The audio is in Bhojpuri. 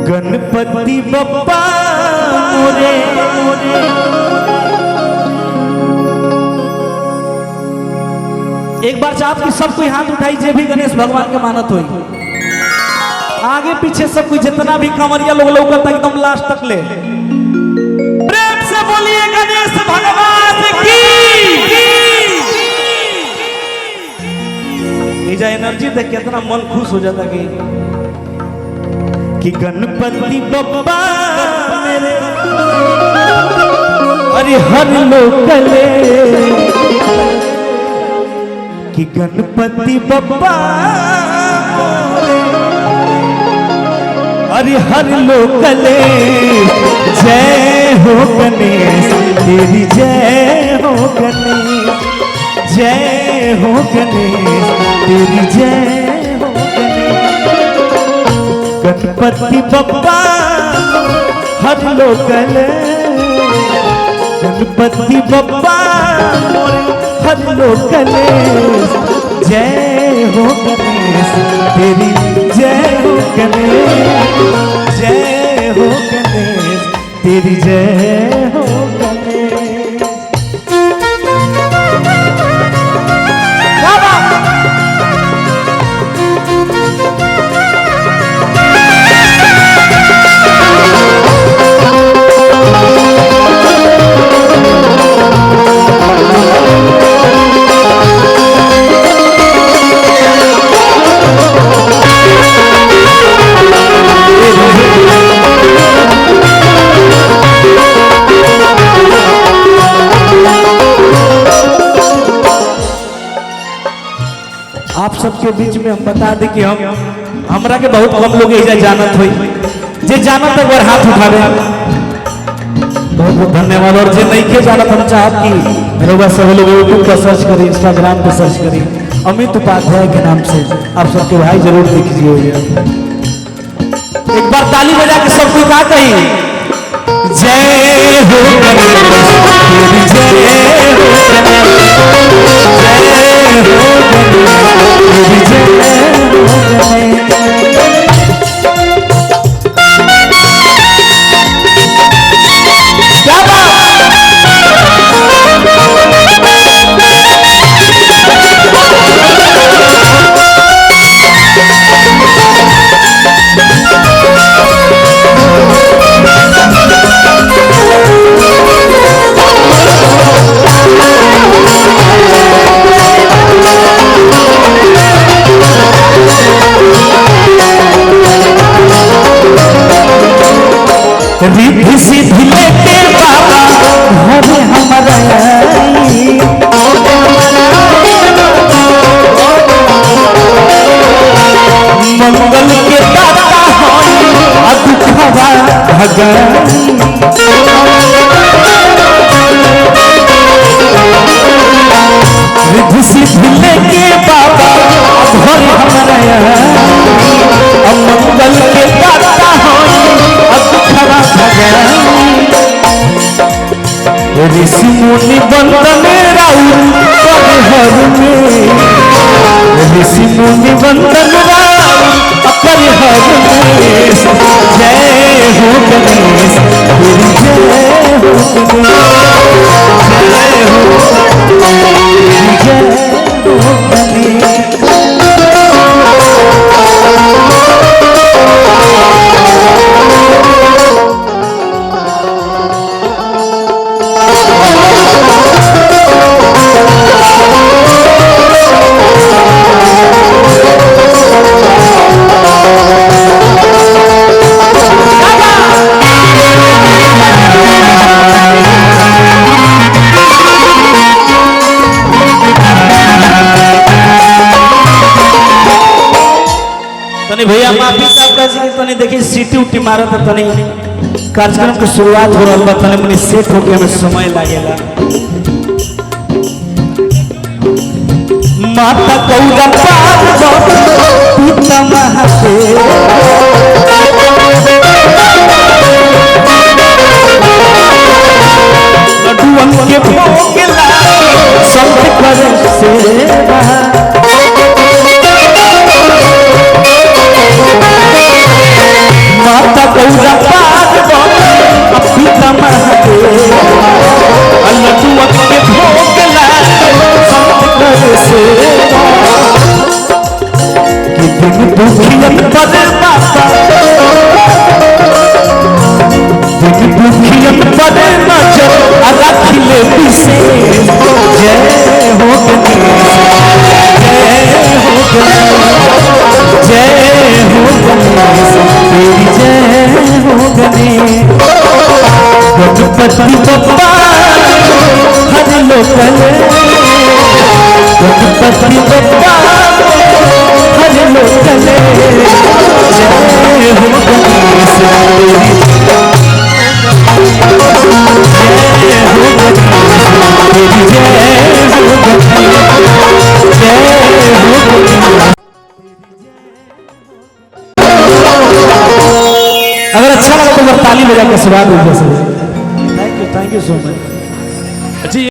गणपति बप्पा मोरे एक बार चाहत कि सब कोई हाथ उठाई जे भी गणेश भगवान के मानत होई आगे पीछे सब कोई जितना भी कंवरिया लोग लौकता एकदम लास्ट तक ले प्रेम से बोलिए गणेश भगवान की ये एनर्जी देख कितना मन खुश हो जाता कि गणपति बप्पा मेरे अरे हर लोकले कि गणपति बप्पा अरे हर लोकले जय हो गणेश तेरी जय हो गणेश जय हो गणेश तेरी जय हो गणेश गणपति बप्पा हर लोकले गणपति बप्पा हर लोकले जय हो गणेश तेरी जय हो गणेश जय हो गणेश तेरी जय हो गणेश। आप सबके बीच में हम बता दें कि हमरा के बहुत कम लोग ऐसा जानत हुई जे जानत एक बार हाथ उठावे बहुत बहुत धन्यवाद और जे नहीं के जानत हम चाहत कि रउआ सब लोग यूट्यूब पर सर्च करें इंस्टाग्राम पर सर्च करें अमित उपाध्याय के नाम से आप सबके भाई जरूर देखिए एक बार ताली बजा के सब कोई का कही जय हो गणेश तेरी जय हो रिद्धि सिद्धि लेके बाबा घरे हमारा मंगल के दाता होई दुखवा भगाई रिद्धि सिद्धि लेके बाबा घरे हमारा मंगल के दाता होई ऋषि मुनि वंदन राउर हर में ऋषि मुनि वंदन राउर हर में जय हो गणेश तेरी जय हो गणेश जय हो गणेश। भैया माफी चाहता तनी देखिए सीटी उटी मारत तनी कार्यक्रम की शुरुआत हो रहा तनी मनी सेट होके हमें समय लागेला माता कौरा पार्वती पिता महादेव लड्डुअन के भोग ला संत करे सेवा माता गणपति बप्पा हर लोकल, गणपति बप्पा हर लोकल। जय हो गणेश तेरी, जय हो गणेश तेरी, जय हो गणेश, जय हो गणेश। अगर अच्छा लगा तो ताली बजा के स्वागत। Thank you so much.